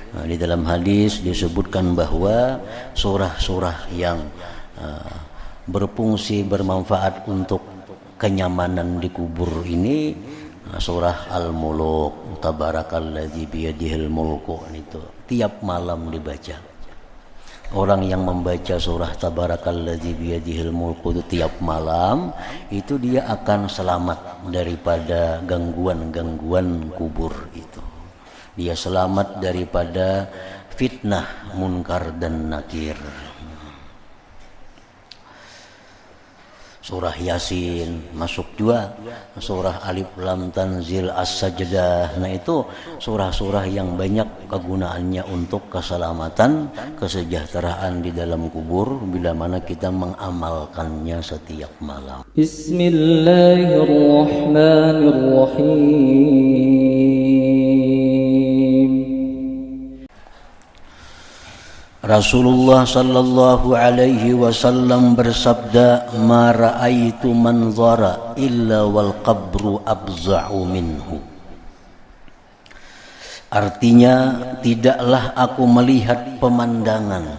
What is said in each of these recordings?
Di dalam hadis disebutkan bahwa surah-surah yang berfungsi bermanfaat untuk kenyamanan di kubur ini surah Al-Muluk, tabarakalladzi biyadihil mulku, itu tiap malam dibaca. Orang yang membaca surah tabarakalladzi biyadihil mulku itu tiap malam, itu dia akan selamat daripada gangguan-gangguan kubur itu. Dia selamat daripada fitnah munkar dan nakir. Surah Yasin masuk juga, surah Alif Lam Tanzil As-Sajdah. Nah itu surah-surah yang banyak kegunaannya untuk keselamatan, kesejahteraan di dalam kubur bila mana kita mengamalkannya setiap malam. Bismillahirrahmanirrahim. Rasulullah sallallahu alaihi wasallam bersabda, "Ma ra'aitu manzara illa wal qabru abza'u minhu." Artinya, tidaklah aku melihat pemandangan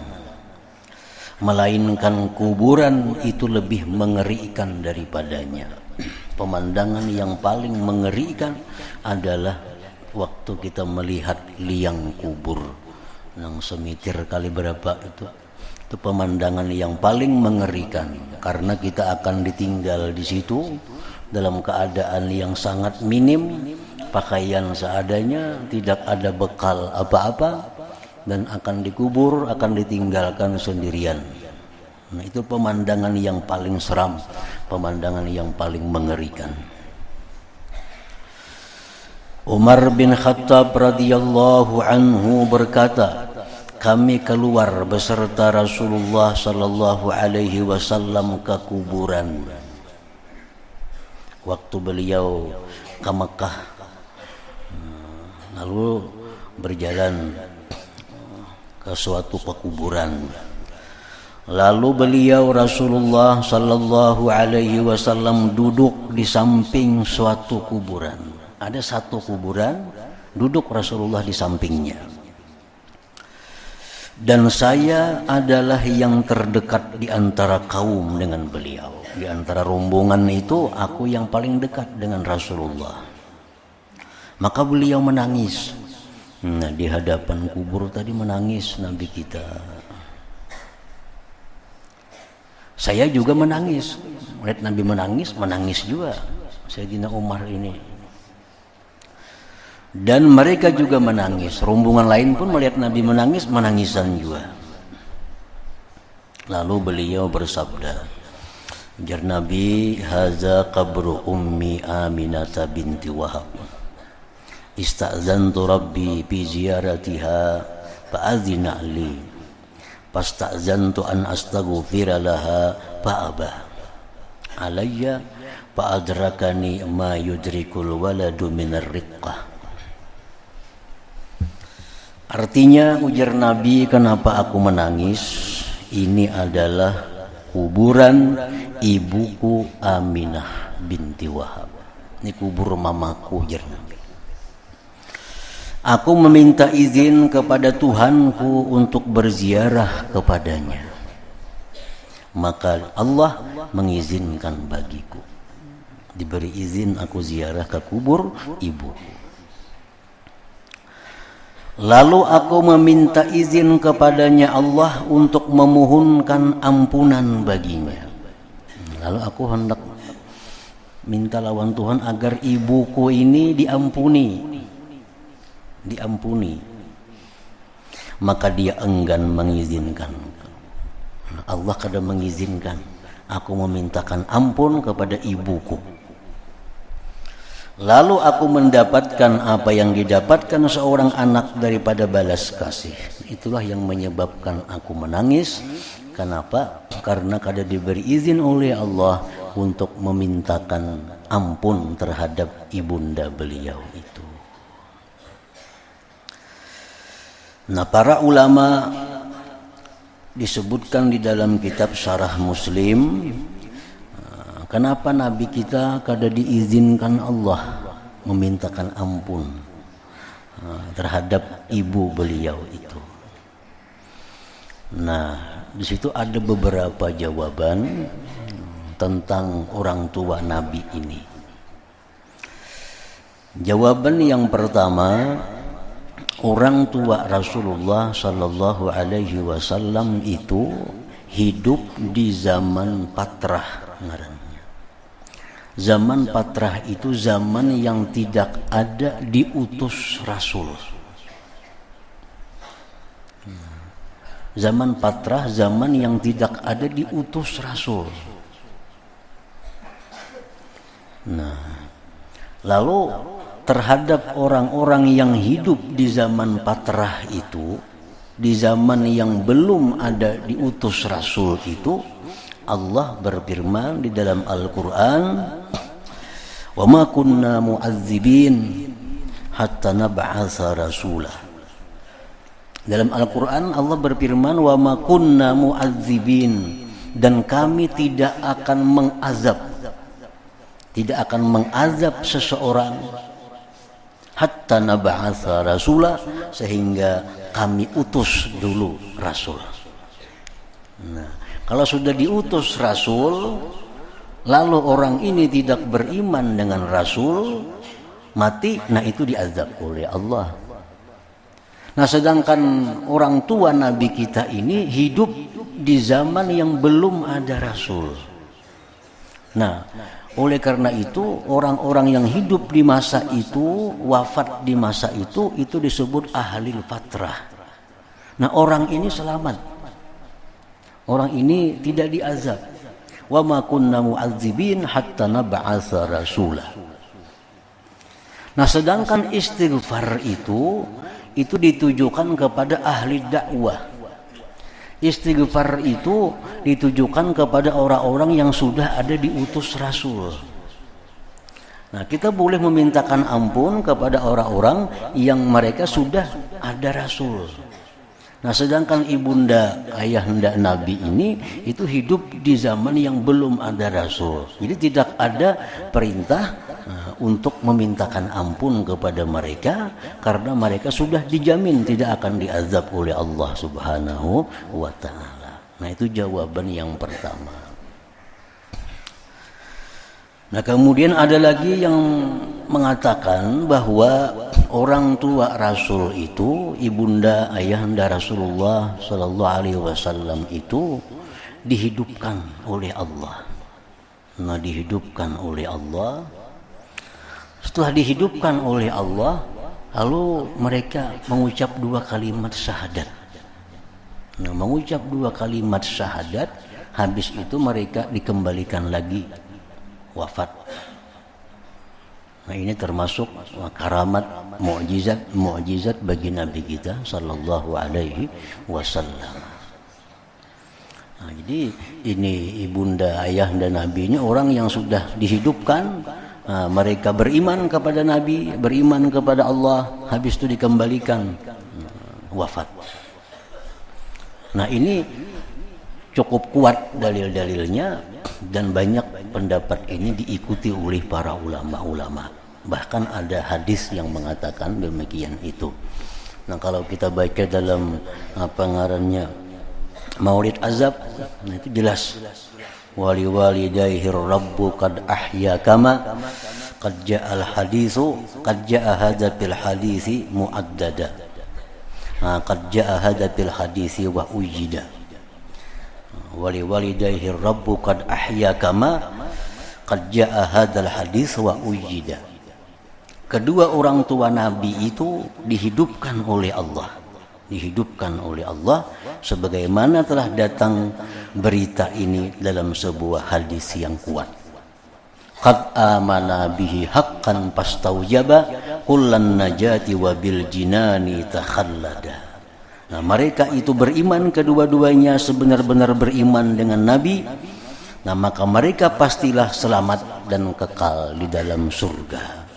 melainkan kuburan itu lebih mengerikan daripadanya. Pemandangan yang paling mengerikan adalah waktu kita melihat liang kubur. Nang semitir kali berapa itu pemandangan yang paling mengerikan, karena kita akan ditinggal di situ dalam keadaan yang sangat minim, pakaian seadanya, tidak ada bekal apa-apa, dan akan dikubur, akan ditinggalkan sendirian. Nah, itu pemandangan yang paling seram, pemandangan yang paling mengerikan. Umar bin Khattab radhiyallahu anhu berkata, kami keluar beserta Rasulullah sallallahu alaihi wasallam ke kuburan waktu beliau ke Mekah, lalu berjalan ke suatu pekuburan. Lalu beliau Rasulullah sallallahu alaihi wasallam duduk di samping suatu kuburan. Ada satu kuburan, duduk Rasulullah di sampingnya. Dan saya adalah yang terdekat di antara kaum dengan beliau. Di antara rombongan itu, aku yang paling dekat dengan Rasulullah. Maka beliau menangis. Nah, di hadapan kubur tadi menangis Nabi kita. Saya juga menangis. Melihat Nabi menangis, menangis juga Sayyidina Umar ini. Dan mereka juga menangis. Rombongan lain pun melihat Nabi menangis, menangisan juga. Lalu beliau bersabda, jar Nabi, haza qabru ummi Aminah binti Wahab. Ista'zantu rabbi bi ziyaratiha fa'adzina li. Fasta'zantu an astaghfira laha fa'aba. Alayya fa'adrakani ma yudrikul waladu minar riqqah. Artinya, ujar Nabi, kenapa aku menangis? Ini adalah kuburan ibuku Aminah binti Wahab. Ini kubur mamaku, ujar Nabi. Aku meminta izin kepada Tuhanku untuk berziarah kepadanya. Maka Allah mengizinkan bagiku. Diberi izin aku ziarah ke kubur ibuku. Lalu aku meminta izin kepadanya Allah untuk memohonkan ampunan baginya. Lalu aku hendak minta lawan Tuhan agar ibuku ini diampuni. Maka dia enggan mengizinkan. Allah kadang mengizinkan aku memintakan ampun kepada ibuku. Lalu aku mendapatkan apa yang didapatkan seorang anak daripada balas kasih. Itulah yang menyebabkan aku menangis. Kenapa? Karena kada diberi izin oleh Allah untuk memintakan ampun terhadap ibunda beliau itu. Nah, para ulama disebutkan di dalam kitab Syarah Muslim, kenapa Nabi kita kada diizinkan Allah memintakan ampun terhadap ibu beliau itu. Nah, di situ ada beberapa jawaban tentang orang tua Nabi ini. Jawaban yang pertama, orang tua Rasulullah Sallallahu Alaihi Wasallam itu hidup di zaman patrah ngarannya. Zaman patrah itu zaman yang tidak ada diutus Rasul. Zaman patrah, zaman yang tidak ada diutus Rasul. Nah, lalu terhadap orang-orang yang hidup di zaman patrah itu, di zaman yang belum ada diutus Rasul itu, Allah berfirman di dalam Al-Quran, "Wa ma kunna mu'adzibin hatta nab'atsa rasulah." Dalam Al-Quran Allah berfirman, "Wa ma kunna mu'adzibin," dan kami tidak akan mengazab seseorang hatta nab'atsa rasulah, sehingga kami utus dulu Rasul. Nah, kalau sudah diutus Rasul, lalu orang ini tidak beriman dengan Rasul, mati, nah itu diazab oleh Allah. Nah, sedangkan orang tua Nabi kita ini hidup di zaman yang belum ada Rasul. Nah, oleh karena itu orang-orang yang hidup di masa itu, wafat di masa itu disebut ahlil fatrah. Nah, orang ini selamat. Orang ini tidak diazab. Wa ma kunna mu'adzibin hatta nab'atsa rasulah. Nah, sedangkan istighfar itu ditujukan kepada ahli dakwah. Istighfar itu ditujukan kepada orang-orang yang sudah ada diutus Rasul. Nah, kita boleh memintakan ampun kepada orang-orang yang mereka sudah ada Rasul. Nah, sedangkan ibunda ayahanda Nabi ini itu hidup di zaman yang belum ada Rasul. Jadi tidak ada perintah untuk memintakan ampun kepada mereka, karena mereka sudah dijamin tidak akan diazab oleh Allah Subhanahu wa ta'ala. Nah, itu jawaban yang pertama. Nah, kemudian ada lagi yang mengatakan bahwa orang tua Rasul itu, ibunda ayahanda Rasulullah Sallallahu Alaihi Wasallam itu dihidupkan oleh Allah. Nah, dihidupkan oleh Allah. Setelah dihidupkan oleh Allah, lalu mereka mengucap 2 kalimat syahadat. Nah, mengucap 2 kalimat syahadat, habis itu mereka dikembalikan lagi wafat. Nah, ini termasuk karamat, mukjizat bagi Nabi kita Sallallahu Alaihi Wasallam. Nah, jadi ini ibunda ayahanda Nabi ini orang yang sudah dihidupkan. Mereka beriman kepada Nabi, beriman kepada Allah, habis itu dikembalikan wafat. Nah, ini cukup kuat dalil-dalilnya, dan banyak pendapat ini diikuti oleh para ulama-ulama. Bahkan ada hadis yang mengatakan demikian itu. Nah, kalau kita baca dalam ngarannya Maulid Azab, nah itu jelas. Wali walidayhi rabbu qad ahya kama qad ja'al hadithu qad ja'a hadza fil hadithi muaddada. Qad ja'a hadza fil hadithi wa ujida. Wali walidayhi rabbu qad ahya kama qad ja'a hadzal hadits wa ujida. Kedua orang tua Nabi itu dihidupkan oleh Allah. Dihidupkan oleh Allah sebagaimana telah datang berita ini dalam sebuah hadis yang kuat. Qad amana bihi haqqan pastaujaba kullan najati wa bil jinani takhallada. Nah, mereka itu beriman kedua-duanya, sebenar-benar beriman dengan Nabi. Nah, maka mereka pastilah selamat dan kekal di dalam surga.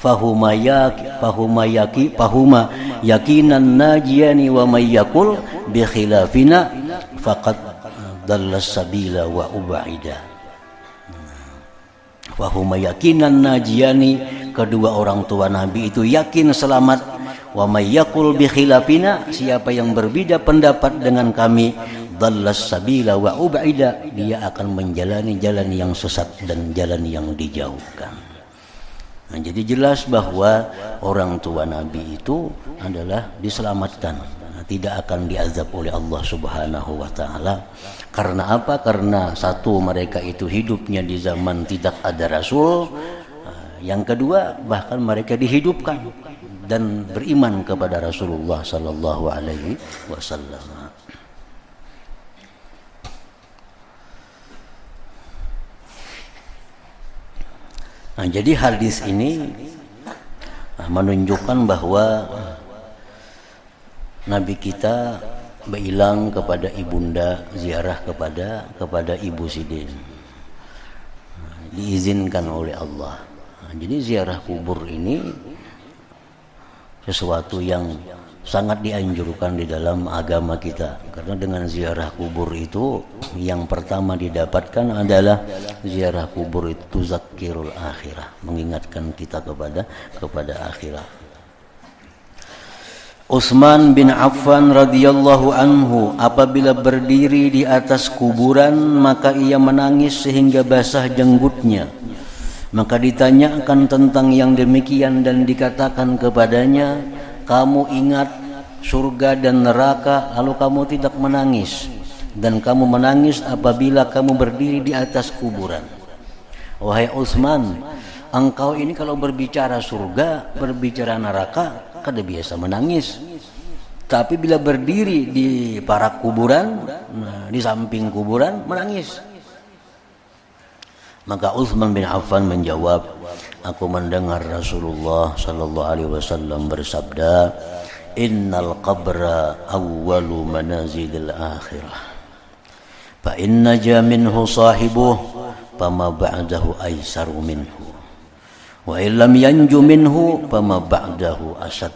Fahuma yakinan najiyani wa mayyakul bi khilafina faqad dallas sabila wa ubaida. Fahuma yakinan najiyani, kedua orang tua Nabi itu yakin selamat, Wa may yaqul bi khilafina, siapa yang berbeda pendapat dengan kami, dhallas sabila wa ub'ida, dia akan menjalani jalan yang sesat dan jalan yang dijauhkan. Nah, jadi jelas bahwa orang tua Nabi itu adalah diselamatkan, tidak akan diazab oleh Allah Subhanahu wa taala. Karena apa? Karena satu, mereka itu hidupnya di zaman tidak ada Rasul. Yang kedua, bahkan mereka dihidupkan dan beriman kepada Rasulullah sallallahu alaihi wasallam. Nah, jadi hadis ini menunjukkan bahwa Nabi kita bilang kepada ibunda, ziarah kepada Ibu Sidin, diizinkan oleh Allah. Nah, jadi ziarah kubur ini sesuatu yang sangat dianjurkan di dalam agama kita, karena dengan ziarah kubur itu yang pertama didapatkan adalah ziarah kubur itu zakirul akhirah, mengingatkan kita kepada akhirat. Utsman bin Affan radhiyallahu anhu apabila berdiri di atas kuburan maka ia menangis sehingga basah jenggotnya. Maka ditanyakan tentang yang demikian dan dikatakan kepadanya, kamu ingat surga dan neraka lalu kamu tidak menangis, dan kamu menangis apabila kamu berdiri di atas kuburan. Wahai Utsman, engkau ini kalau berbicara surga, berbicara neraka, kada biasa menangis. Tapi bila berdiri di parak kuburan, di samping kuburan, menangis. Maka Utsman bin Affan menjawab, aku mendengar Rasulullah sallallahu alaihi wasallam bersabda, innal qabra awwalu manazilil akhirah, fa inna ja minhu sahibuh fama ba'dahu aisaru minhu, wa illam yanju minhu fama ba'dahu asad.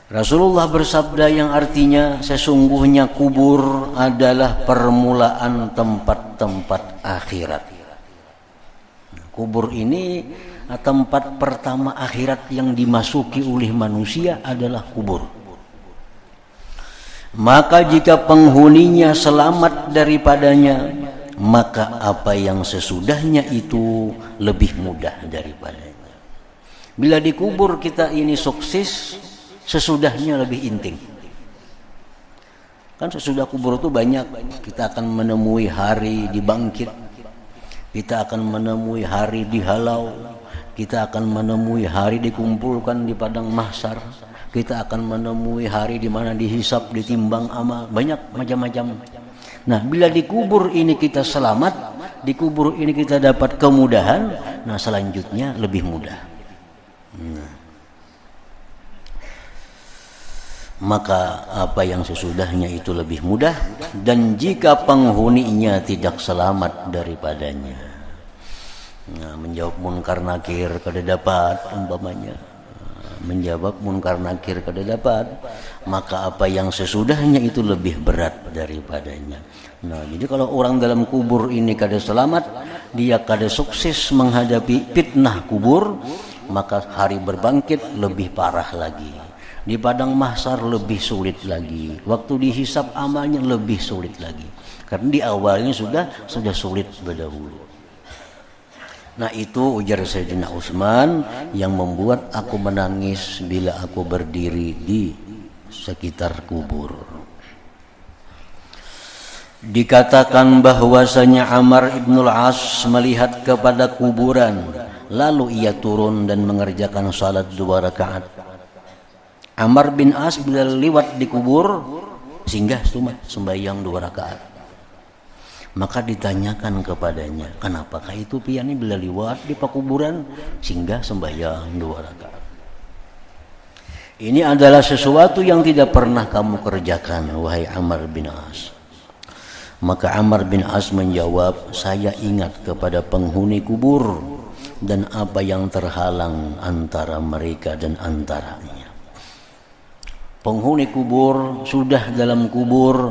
Rasulullah bersabda yang artinya sesungguhnya kubur adalah permulaan tempat-tempat akhirat. Kubur ini tempat pertama akhirat yang dimasuki oleh manusia adalah kubur. Maka jika penghuninya selamat daripadanya, maka apa yang sesudahnya itu lebih mudah daripadanya. Bila dikubur kita ini sukses, sesudahnya lebih inting. Kan sesudah kubur itu banyak, kita akan menemui hari dibangkit, kita akan menemui hari dihalau, kita akan menemui hari dikumpulkan di padang mahsyar, kita akan menemui hari di mana dihisab, ditimbang amal, banyak macam-macam. Nah, bila dikubur ini kita selamat, dikubur ini kita dapat kemudahan, nah selanjutnya lebih mudah. Maka apa yang sesudahnya itu lebih mudah, dan jika penghuninya tidak selamat daripadanya, nah, menjawab munkar nakir kada dapat, umpamanya menjawab munkar nakir kada dapat, maka apa yang sesudahnya itu lebih berat daripadanya. Nah, jadi kalau orang dalam kubur ini kada selamat, dia kada sukses menghadapi fitnah kubur, maka hari berbangkit lebih parah lagi. Di padang mahsyar lebih sulit lagi. Waktu dihisab amalnya lebih sulit lagi. Karena di awalnya sudah sulit berdahulu. Nah, itu ujar Sayyidina Utsman yang membuat aku menangis bila aku berdiri di sekitar kubur. Dikatakan bahwasanya Amr ibn al-As melihat kepada kuburan, lalu ia turun dan mengerjakan salat 2 rakaat. Amr bin As bila lewat di kubur singgah sembahyang 2 rakaat. Maka ditanyakan kepadanya, kenapakah itu pian bila lewat di pakuburan singgah sembahyang 2 rakaat? Ini adalah sesuatu yang tidak pernah kamu kerjakan, wahai Amr bin As. Maka Amr bin As menjawab, saya ingat kepada penghuni kubur dan apa yang terhalang antara mereka dan antaranya. Penghuni kubur sudah dalam kubur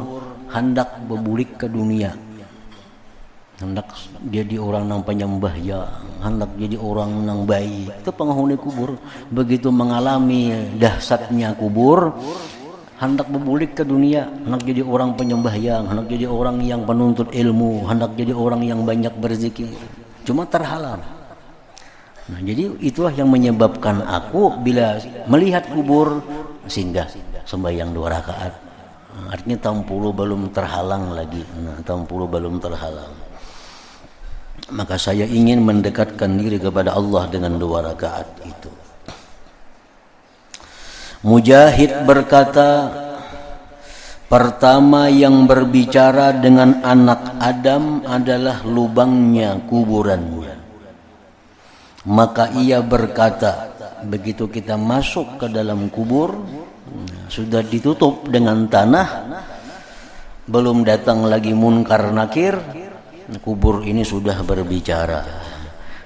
hendak berbulik ke dunia. hendak jadi orang nang penyembah ya, hendak jadi orang nang baik. Itu penghuni kubur begitu mengalami dahsyatnya kubur, hendak berbulik ke dunia, hendak jadi orang penyembah yang, hendak jadi orang yang penuntut ilmu, hendak jadi orang yang banyak berzikir, cuma terhalang. Nah, jadi itulah yang menyebabkan aku bila melihat kubur singgah sembahyang 2 rakaat. Artinya tampulu belum terhalang lagi. Nah, tampulu belum terhalang. Maka saya ingin mendekatkan diri kepada Allah dengan 2 rakaat itu. Mujahid berkata, pertama yang berbicara dengan anak Adam adalah lubangnya kuburannya. Maka ia berkata, begitu kita masuk ke dalam kubur, sudah ditutup dengan tanah, belum datang lagi munkar nakir, kubur ini sudah berbicara.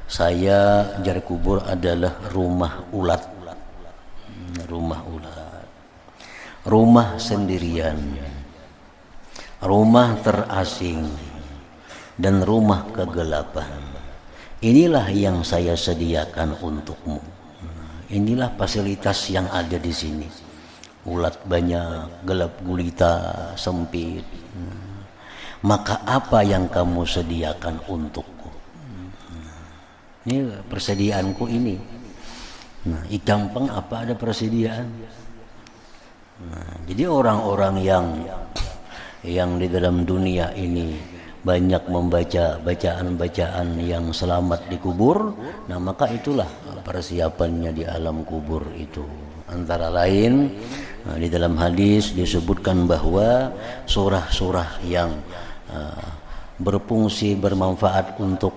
Saya jar kubur adalah rumah ulat, rumah sendirian, rumah terasing, dan rumah kegelapan. Inilah yang saya sediakan untukmu. Inilah fasilitas yang ada di sini. Ulat banyak, gelap gulita, sempit. Maka apa yang kamu sediakan untukku? Ini persediaanku ini. Nah, Ikampeng apa ada persediaan? Nah, jadi orang-orang yang di dalam dunia ini banyak membaca bacaan-bacaan yang selamat di kubur, nah maka itulah persiapannya di alam kubur itu. Antara lain di dalam hadis disebutkan bahwa surah-surah yang berfungsi bermanfaat untuk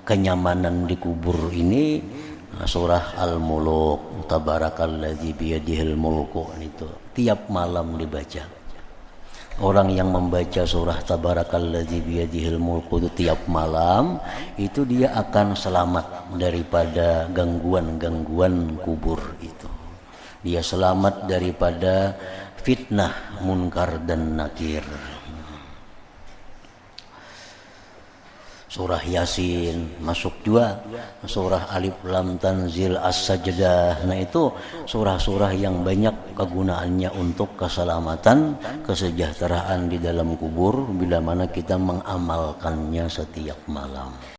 kenyamanan di kubur ini surah Al-Muluk, Tabarakalladzi biyadihil mulku, itu tiap malam dibaca. Orang yang membaca surah Tabarakalladzi biyadihil mulku itu tiap malam, itu dia akan selamat daripada gangguan-gangguan kubur itu. Dia selamat daripada fitnah munkar dan nakir. Surah Yasin masuk juga, surah Alif Lam Tanzil As-Sajdah. Nah, itu surah-surah yang banyak kegunaannya untuk keselamatan, kesejahteraan di dalam kubur bila mana kita mengamalkannya setiap malam.